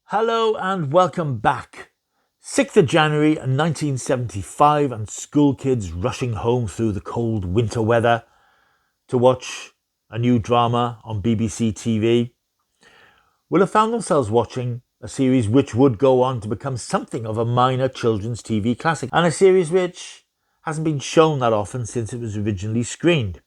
Hello and welcome back. 6th of January 1975 and school kids rushing home through the cold winter weather to watch a new drama on BBC TV will have found themselves watching a series which would go on to become something of a minor children's TV classic, and a series which hasn't been shown that often since it was originally screened.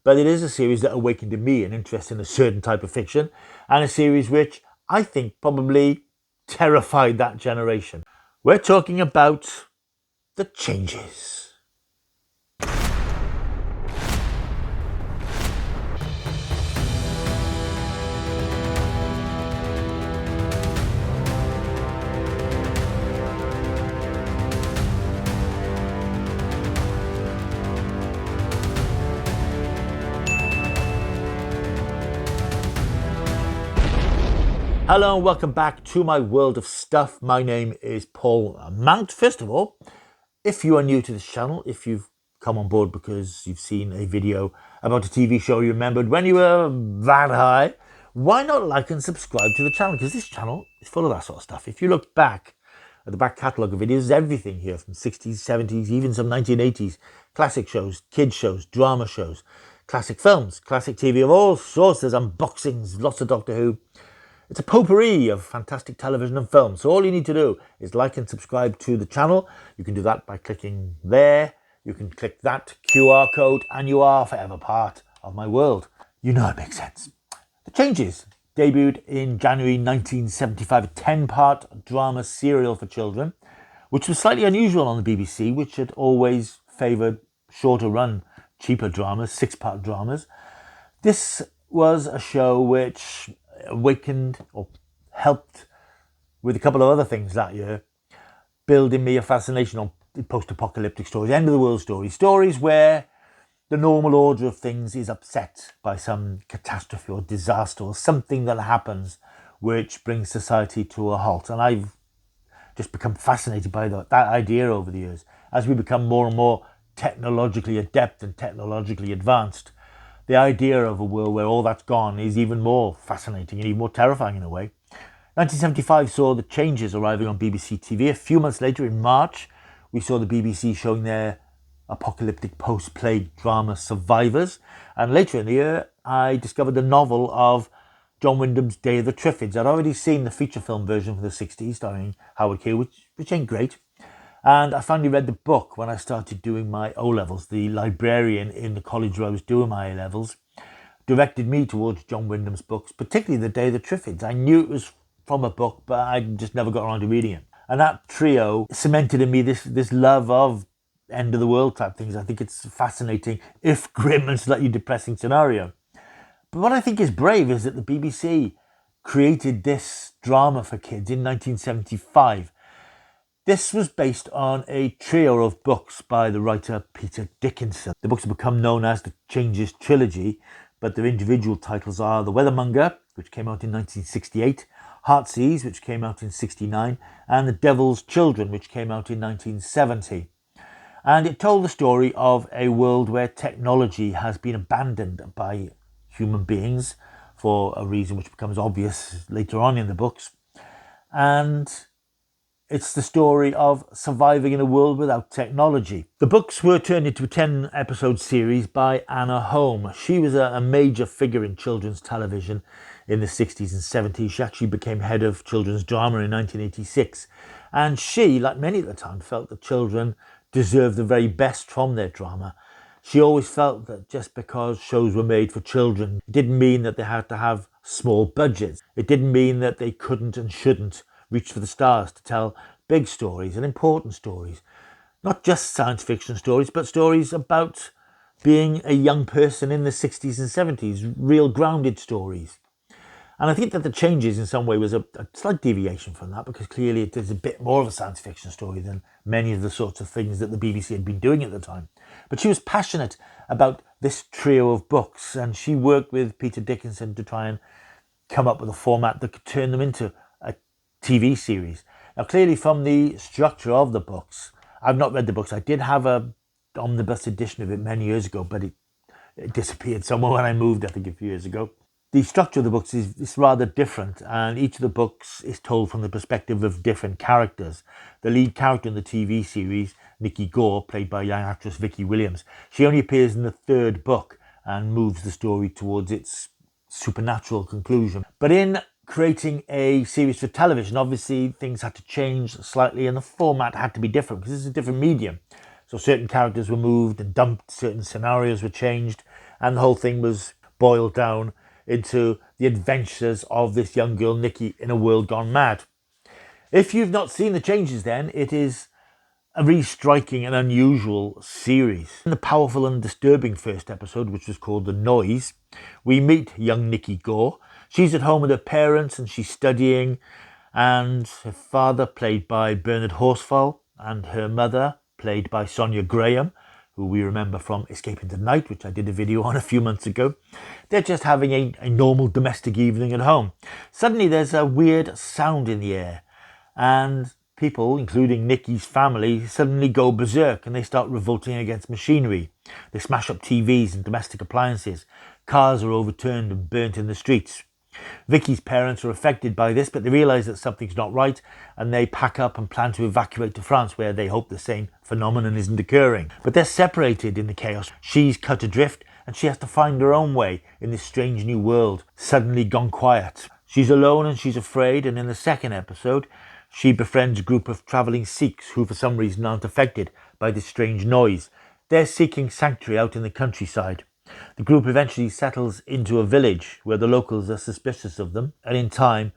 But it is a series that awakened in me an interest in a certain type of fiction, and a series which I think probably terrified that generation. We're talking about The Changes. Hello and welcome back to my world of stuff. My name is Paul Mount. First of all, if you are new to this channel, if you've come on board because you've seen a video about a TV show you remembered when you were that high, why not like and subscribe to the channel? Because this channel is full of that sort of stuff. If you look back at the back catalogue of videos, everything here from 60s, 70s, even some 1980s, classic shows, kids shows, drama shows, classic films, classic TV of all sorts. There's unboxings, lots of Doctor Who. It's a potpourri of fantastic television and film. So all you need to do is like and subscribe to the channel. You can do that by clicking there. You can click that QR code and you are forever part of my world. You know it makes sense. The Changes debuted in January 1975, a 10-part drama serial for children, which was slightly unusual on the BBC, which had always favoured shorter run, cheaper dramas, 6-part dramas. This was a show which awakened or helped with a couple of other things that year, building me a fascination on post-apocalyptic stories, end of the world stories where the normal order of things is upset by some catastrophe or disaster or something that happens which brings society to a halt. And I've just become fascinated by that idea over the years. As we become more and more technologically adept and technologically advanced, the idea of a world where all that's gone is even more fascinating and even more terrifying in a way. 1975 saw The Changes arriving on BBC TV. A few months later, in March, we saw the BBC showing their apocalyptic post-plague drama Survivors. And later in the year, I discovered the novel of John Wyndham's Day of the Triffids. I'd already seen the feature film version from the 60s starring Howard Keel, which ain't great. And I finally read the book when I started doing my O-levels. The librarian in the college where I was doing my A-levels directed me towards John Wyndham's books, particularly The Day of the Triffids. I knew it was from a book, but I just never got around to reading it. And that trio cemented in me this love of end of the world type things. I think it's fascinating, if grim and slightly depressing scenario. But what I think is brave is that the BBC created this drama for kids in 1975. This was based on a trio of books by the writer Peter Dickinson. The books have become known as the Changes Trilogy, but their individual titles are The Weathermonger, which came out in 1968, Heartsease, which came out in 69, and The Devil's Children, which came out in 1970. And it told the story of a world where technology has been abandoned by human beings for a reason which becomes obvious later on in the books. And it's the story of surviving in a world without technology. The books were turned into a 10-episode series by Anna Home. She was a major figure in children's television in the 60s and 70s. She actually became head of children's drama in 1986. And she, like many at the time, felt that children deserved the very best from their drama. She always felt that just because shows were made for children, it didn't mean that they had to have small budgets. It didn't mean that they couldn't and shouldn't reach for the stars to tell big stories and important stories. Not just science fiction stories, but stories about being a young person in the 60s and 70s, real grounded stories. And I think that The Changes in some way was a slight deviation from that, because clearly it is a bit more of a science fiction story than many of the sorts of things that the BBC had been doing at the time. But she was passionate about this trio of books, and she worked with Peter Dickinson to try and come up with a format that could turn them into a TV series. Now, clearly from the structure of the books, I've not read the books. I did have a omnibus edition of it many years ago, but it disappeared somewhere when I moved, I think a few years ago. The structure of the books is rather different, and each of the books is told from the perspective of different characters. The lead character in the TV series, Nikki Gore, played by young actress Vicky Williams, she only appears in the third book and moves the story towards its supernatural conclusion. But in creating a series for television, obviously things had to change slightly and the format had to be different because it's a different medium. So certain characters were moved and dumped, certain scenarios were changed, and the whole thing was boiled down into the adventures of this young girl, Nikki, in a world gone mad. If you've not seen the changes then, it is a really striking and unusual series. In the powerful and disturbing first episode, which was called The Noise, we meet young Nikki Gore. She's at home with her parents and she's studying, and her father, played by Bernard Horsfall, and her mother, played by Sonia Graham, who we remember from Escape into the Night, which I did a video on a few months ago. They're just having a normal domestic evening at home. Suddenly there's a weird sound in the air, and people, including Nikki's family, suddenly go berserk and they start revolting against machinery. They smash up TVs and domestic appliances. Cars are overturned and burnt in the streets. Vicky's parents are affected by this, but they realise that something's not right, and they pack up and plan to evacuate to France, where they hope the same phenomenon isn't occurring. But they're separated in the chaos. She's cut adrift, and she has to find her own way in this strange new world, suddenly gone quiet. She's alone and she's afraid, and in the second episode, she befriends a group of travelling Sikhs who for some reason aren't affected by this strange noise. They're seeking sanctuary out in the countryside. The group eventually settles into a village where the locals are suspicious of them, and in time,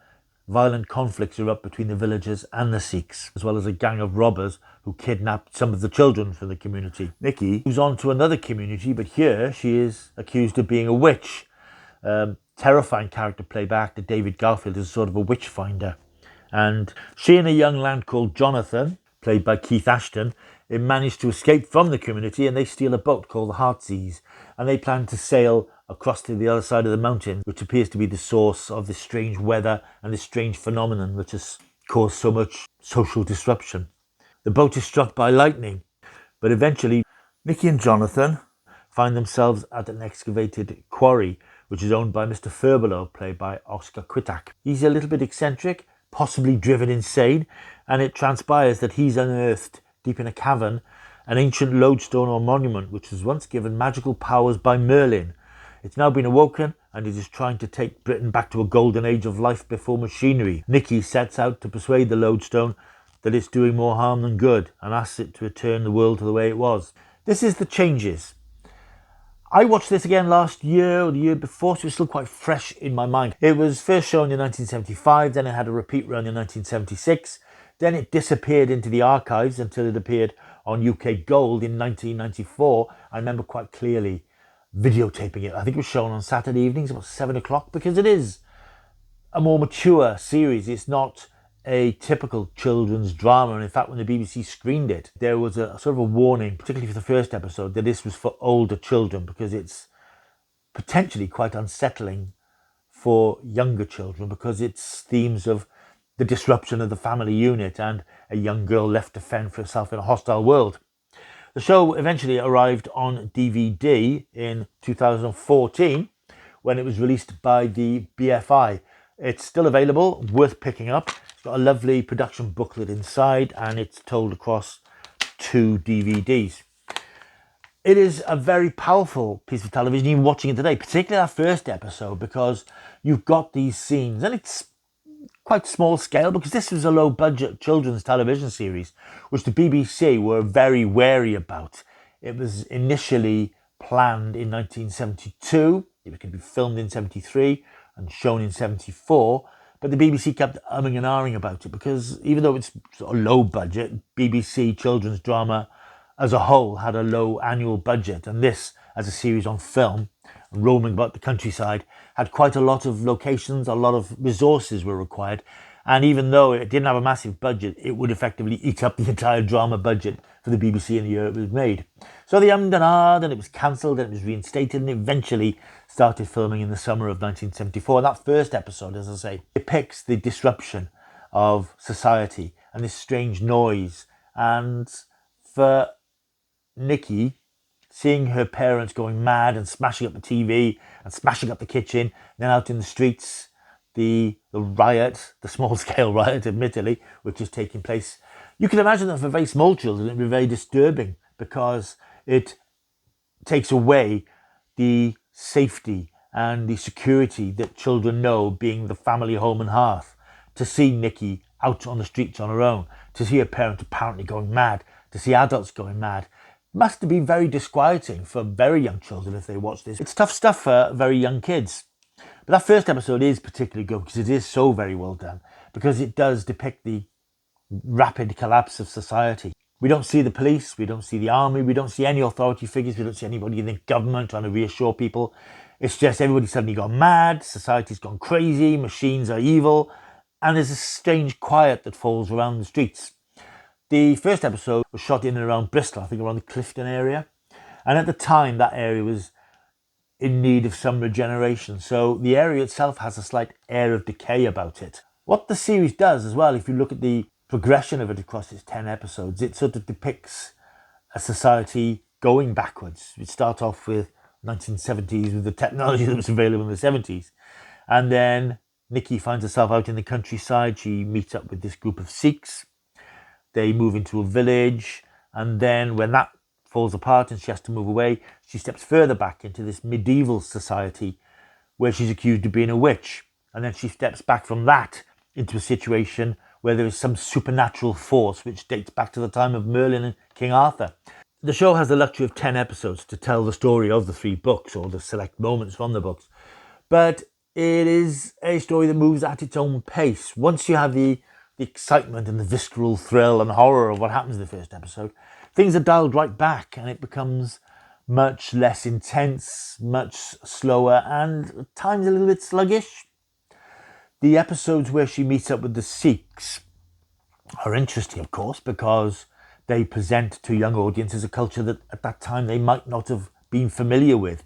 violent conflicts erupt between the villagers and the Sikhs, as well as a gang of robbers who kidnapped some of the children from the community. Nikki moves on to another community, but here she is accused of being a witch. Terrifying character played by actor David Garfield is sort of a witch finder. And she and a young lad called Jonathan, played by Keith Ashton, they manage to escape from the community, and they steal a boat called the Heartsease, and they plan to sail across to the other side of the mountain, which appears to be the source of this strange weather and this strange phenomenon which has caused so much social disruption. The boat is struck by lightning, but eventually Nikki and Jonathan find themselves at an excavated quarry, which is owned by Mr. Furbelow, played by Oscar Quitac. He's a little bit eccentric, possibly driven insane, and it transpires that he's unearthed deep in a cavern an ancient lodestone or monument which was once given magical powers by Merlin. It's now been awoken, and it is trying to take Britain back to a golden age of life before machinery. Nikki sets out to persuade the lodestone that it's doing more harm than good, and asks it to return the world to the way it was. This is The Changes. I watched this again last year or the year before, so it was still quite fresh in my mind. It was first shown in 1975, then it had a repeat run in 1976, then it disappeared into the archives until it appeared on UK Gold in 1994. I remember quite clearly videotaping it. I think it was shown on Saturday evenings about 7 o'clock, because it is a more mature series. It's not a typical children's drama, and in fact when the BBC screened it, there was a sort of a warning, particularly for the first episode, that this was for older children because it's potentially quite unsettling for younger children, because it's themes of the disruption of the family unit and a young girl left to fend for herself in a hostile world. The show eventually arrived on DVD in 2014 when it was released by the BFI. It's still available, worth picking up. It's got a lovely production booklet inside, and it's told across 2 DVDs. It is a very powerful piece of television, even watching it today, particularly that first episode, because you've got these scenes, and it's quite small scale because this was a low budget children's television series, which the BBC were very wary about. It was initially planned in 1972. It was going to be filmed in 73 and shown in 74. But the BBC kept umming and ahhing about it because even though it's sort of low budget, BBC children's drama as a whole had a low annual budget. And this, as a series on film, roaming about the countryside, had quite a lot of locations, a lot of resources were required. And even though it didn't have a massive budget, it would effectively eat up the entire drama budget for the BBC in the year it was made. So they ummed and ahed, and it was cancelled, and it was reinstated, and eventually started filming in the summer of 1974. And that first episode, as I say, depicts the disruption of society and this strange noise. And for Nikki, seeing her parents going mad and smashing up the TV and smashing up the kitchen, then out in the streets, the riot, the small-scale riot, admittedly, which is taking place. You can imagine that for very small children, it'd be very disturbing because it takes away the safety and the security that children know being the family home and hearth. To see Nikki out on the streets on her own, to see her parent apparently going mad, to see adults going mad, must be very disquieting for very young children if they watch this. It's tough stuff for very young kids. But that first episode is particularly good because it is so very well done, because it does depict the rapid collapse of society. We don't see the police, we don't see the army, we don't see any authority figures, we don't see anybody in the government trying to reassure people. It's just everybody suddenly gone mad, society's gone crazy, machines are evil, and there's a strange quiet that falls around the streets. The first episode was shot in and around Bristol, I think around the Clifton area. And at the time, that area was in need of some regeneration. So the area itself has a slight air of decay about it. What the series does as well, if you look at the progression of it across its 10 episodes, it sort of depicts a society going backwards. It starts off with 1970s with the technology that was available in the 70s. And then Nikki finds herself out in the countryside. She meets up with this group of Sikhs. They move into a village. And then when that falls apart and she has to move away, she steps further back into this medieval society where she's accused of being a witch. And then she steps back from that into a situation where there is some supernatural force which dates back to the time of Merlin and King Arthur. The show has the luxury of 10 episodes to tell the story of the 3 books, or the select moments from the books. But it is a story that moves at its own pace. Once you have the excitement and the visceral thrill and horror of what happens in the first episode, things are dialed right back and it becomes much less intense, much slower, and at times a little bit sluggish. The episodes where she meets up with the Sikhs are interesting, of course, because they present to young audiences a culture that at that time they might not have been familiar with.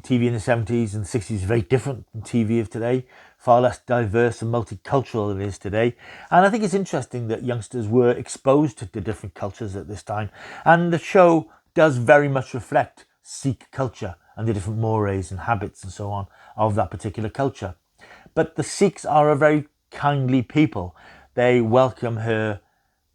TV in the 70s and 60s is very different from TV of today, far less diverse and multicultural than it is today. And I think it's interesting that youngsters were exposed to different cultures at this time. And the show does very much reflect Sikh culture and the different mores and habits and so on of that particular culture. But the Sikhs are a very kindly people. They welcome her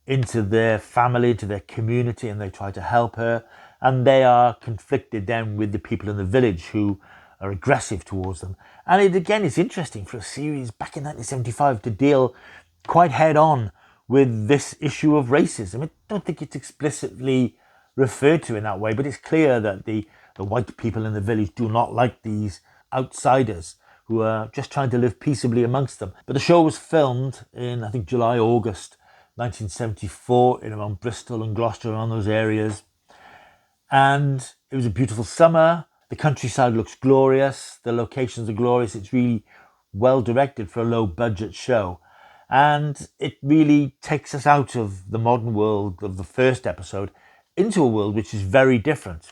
into their family, into their community, and they try to help her. And they are conflicted then with the people in the village who are aggressive towards them. And it, again, it's interesting for a series back in 1975 to deal quite head on with this issue of racism. I don't think it's explicitly referred to in that way, but it's clear that the white people in the village do not like these outsiders who are just trying to live peaceably amongst them. But the show was filmed in, I think, July, August 1974 in around Bristol and Gloucester, around those areas. And it was a beautiful summer. The countryside looks glorious. The locations are glorious. It's really well directed for a low budget show. And it really takes us out of the modern world of the first episode into a world which is very different,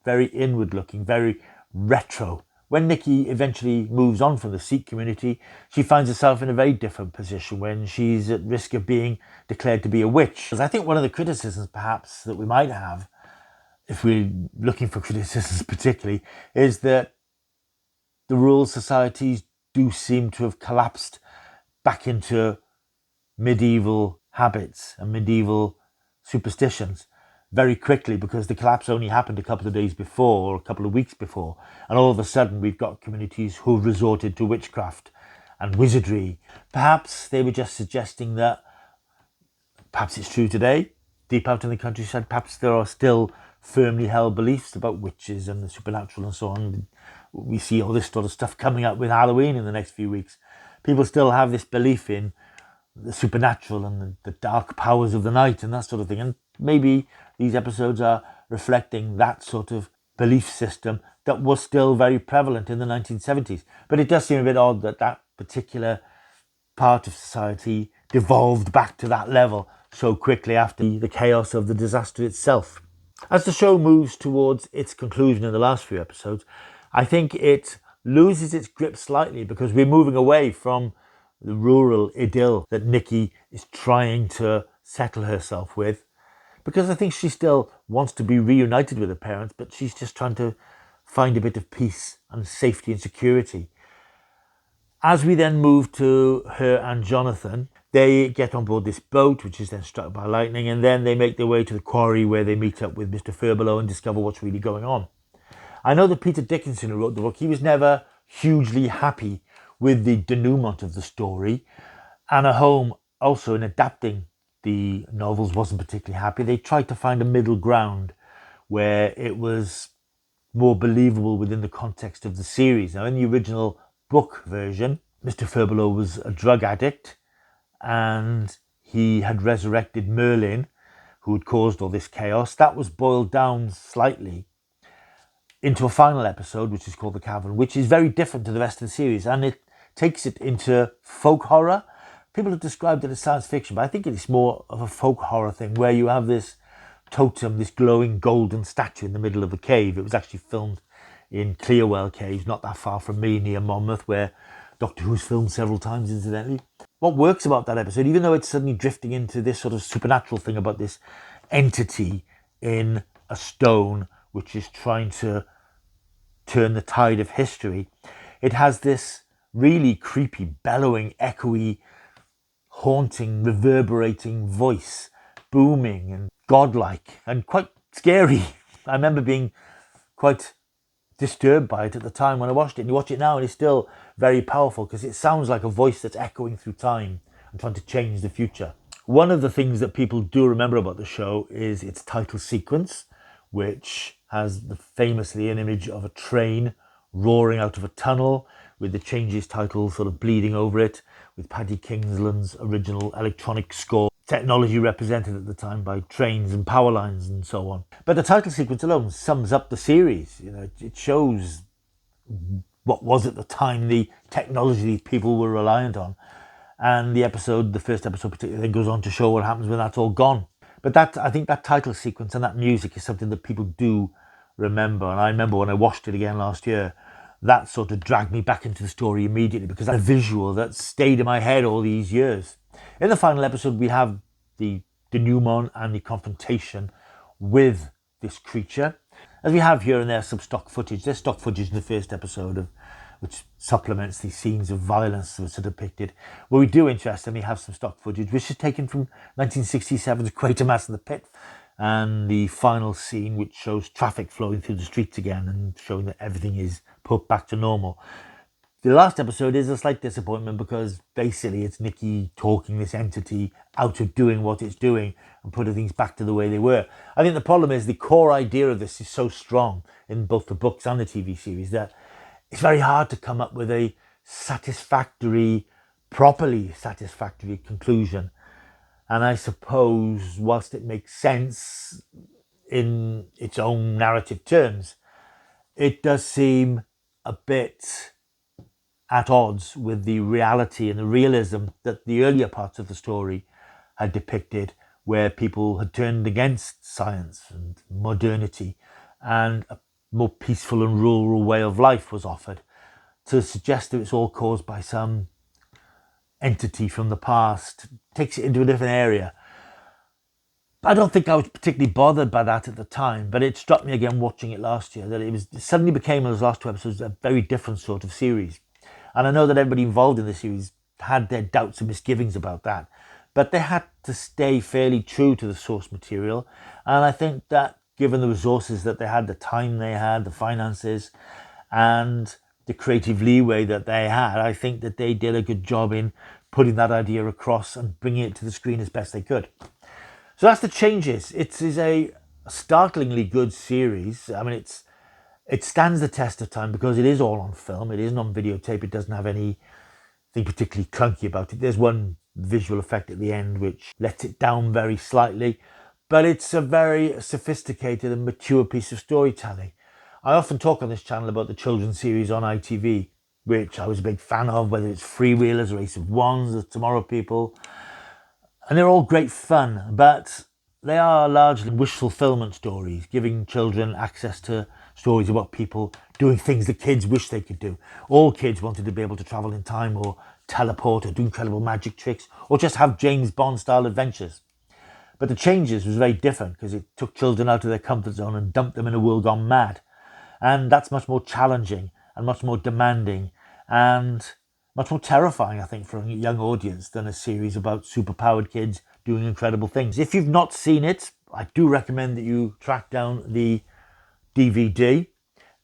very inward looking, very retro. When Nikki eventually moves on from the Sikh community, she finds herself in a very different position when she's at risk of being declared to be a witch. I think one of the criticisms perhaps that we might have, if we're looking for criticisms particularly, is that the rural societies do seem to have collapsed back into medieval habits and medieval superstitions very quickly, because the collapse only happened a couple of days before or a couple of weeks before. And all of a sudden we've got communities who have resorted to witchcraft and wizardry. Perhaps they were just suggesting that perhaps it's true today, deep out in the countryside, perhaps there are still firmly held beliefs about witches and the supernatural and so on. We see all this sort of stuff coming up with Halloween in the next few weeks. People still have this belief in the supernatural and the dark powers of the night and that sort of thing. And maybe these episodes are reflecting that sort of belief system that was still very prevalent in the 1970s. But it does seem a bit odd that that particular part of society devolved back to that level so quickly after the chaos of the disaster itself. As the show moves towards its conclusion in the last few episodes, I think it loses its grip slightly because we're moving away from the rural idyll that Nikki is trying to settle herself with, because I think she still wants to be reunited with her parents, but she's just trying to find a bit of peace and safety and security. As we then move to her and Jonathan, they get on board this boat, which is then struck by lightning, and then they make their way to the quarry where they meet up with Mr. Furbelow and discover what's really going on. I know that Peter Dickinson, who wrote the book, he was never hugely happy with the denouement of the story. Anna Holm, also in adapting the novels, wasn't particularly happy. They tried to find a middle ground where it was more believable within the context of the series. Now, in the original book version, Mr. Furbelow was a drug addict and he had resurrected Merlin, who had caused all this chaos. That was boiled down slightly into a final episode, which is called The Cavern, which is very different to the rest of the series, and it takes it into folk horror. People have described it as science fiction, but I think it's more of a folk horror thing where you have this totem, this glowing golden statue in the middle of the cave. It was actually filmed in Clearwell Caves, not that far from me, near Monmouth, where Doctor Who's filmed several times, incidentally. What works about that episode, even though it's suddenly drifting into this sort of supernatural thing about this entity in a stone which is trying to turn the tide of history, it has this really creepy, bellowing, echoey, haunting, reverberating voice, booming and godlike and quite scary. I remember being quite disturbed by it at the time when I watched it. And you watch it now and it's still very powerful because it sounds like a voice that's echoing through time and trying to change the future. One of the things that people do remember about the show is its title sequence, which has famously an image of a train roaring out of a tunnel with the Changes title sort of bleeding over it, with Paddy Kingsland's original electronic score, technology represented at the time by trains and power lines and so on. But the title sequence alone sums up the series. You know, it shows what was at the time the technology people were reliant on. And the first episode particularly, goes on to show what happens when that's all gone. But I think that title sequence and that music is something that people do remember. And I remember when I watched it again last year, that sort of dragged me back into the story immediately because that's a visual that stayed in my head all these years. In the final episode, we have the denouement and the confrontation with this creature. As we have here and there some stock footage. There's stock footage in the first episode which supplements these scenes of violence that are depicted. Where we do interestingly have some stock footage, which is taken from 1967's Quatermass in the Pit, and the final scene, which shows traffic flowing through the streets again and showing that everything is put back to normal. The last episode is a slight disappointment because basically it's Nikki talking this entity out of doing what it's doing and putting things back to the way they were. I think the problem is the core idea of this is so strong in both the books and the TV series that it's very hard to come up with a properly satisfactory conclusion. And I suppose whilst it makes sense in its own narrative terms, it does seem a bit at odds with the reality and the realism that the earlier parts of the story had depicted, where people had turned against science and modernity and a more peaceful and rural way of life was offered. To suggest that it's all caused by some entity from the past takes it into a different area. I don't think I was particularly bothered by that at the time, but it struck me again watching it last year that it suddenly became, those last two episodes, a very different sort of series. And I know that everybody involved in the series had their doubts and misgivings about that, but they had to stay fairly true to the source material. And I think that given the resources that they had, the time they had, the finances, and the creative leeway that they had, I think that they did a good job in putting that idea across and bringing it to the screen as best they could. So that's the Changes. It is a startlingly good series. I mean, it stands the test of time because it is all on film. It isn't on videotape. It doesn't have anything particularly clunky about it. There's one visual effect at the end which lets it down very slightly, but it's a very sophisticated and mature piece of storytelling. I often talk on this channel about the children's series on ITV, which I was a big fan of, whether it's Freewheelers, Race of Wands, or Tomorrow People. And they're all great fun, but they are largely wish fulfillment stories, giving children access to stories about people doing things that kids wish they could do. All kids wanted to be able to travel in time or teleport or do incredible magic tricks or just have James Bond style adventures. But The Changes was very different because it took children out of their comfort zone and dumped them in a world gone mad. And that's much more challenging and much more demanding and much more terrifying, I think, for a young audience than a series about superpowered kids doing incredible things. If you've not seen it, I do recommend that you track down the DVD.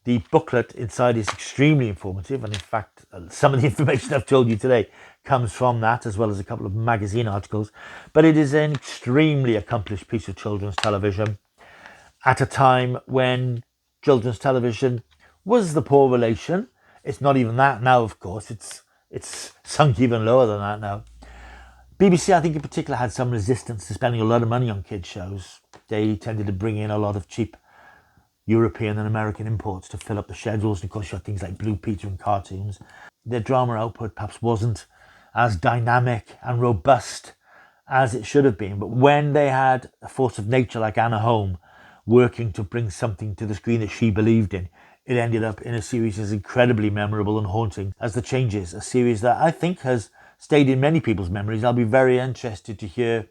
The booklet inside is extremely informative, and in fact, some of the information I've told you today comes from that, as well as a couple of magazine articles. But it is an extremely accomplished piece of children's television at a time when children's television was the poor relation. It's not even that now, of course. It's sunk even lower than that now. BBC, I think in particular, had some resistance to spending a lot of money on kids shows. They tended to bring in a lot of cheap European and American imports to fill up the schedules. And of course, you had things like Blue Peter and cartoons. Their drama output perhaps wasn't as dynamic and robust as it should have been. But when they had a force of nature like Anna Home working to bring something to the screen that she believed in, it ended up in a series as incredibly memorable and haunting as The Changes, a series that I think has stayed in many people's memories. I'll be very interested to hear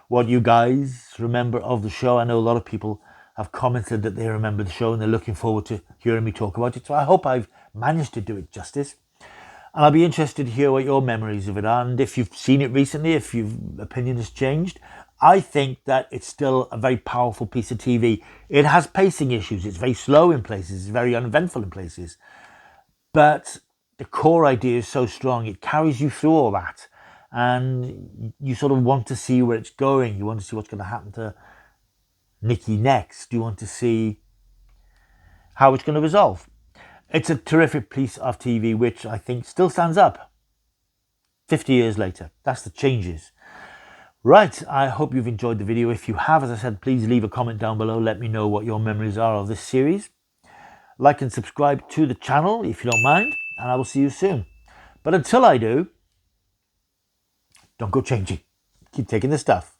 what you guys remember of the show. I know a lot of people have commented that they remember the show and they're looking forward to hearing me talk about it. So I hope I've managed to do it justice. And I'll be interested to hear what your memories of it are. And if you've seen it recently, if your opinion has changed, I think that it's still a very powerful piece of TV. It has pacing issues. It's very slow in places. It's very uneventful in places. But the core idea is so strong. It carries you through all that. And you sort of want to see where it's going. You want to see what's going to happen to Nikki next. You want to see how it's going to resolve. It's a terrific piece of TV, which I think still stands up 50 years later. That's The Changes. Right, I hope you've enjoyed the video. If you have, as I said, please leave a comment down below. Let me know what your memories are of this series. Like and subscribe to the channel if you don't mind, and I will see you soon. But until I do, don't go changing. Keep taking the stuff.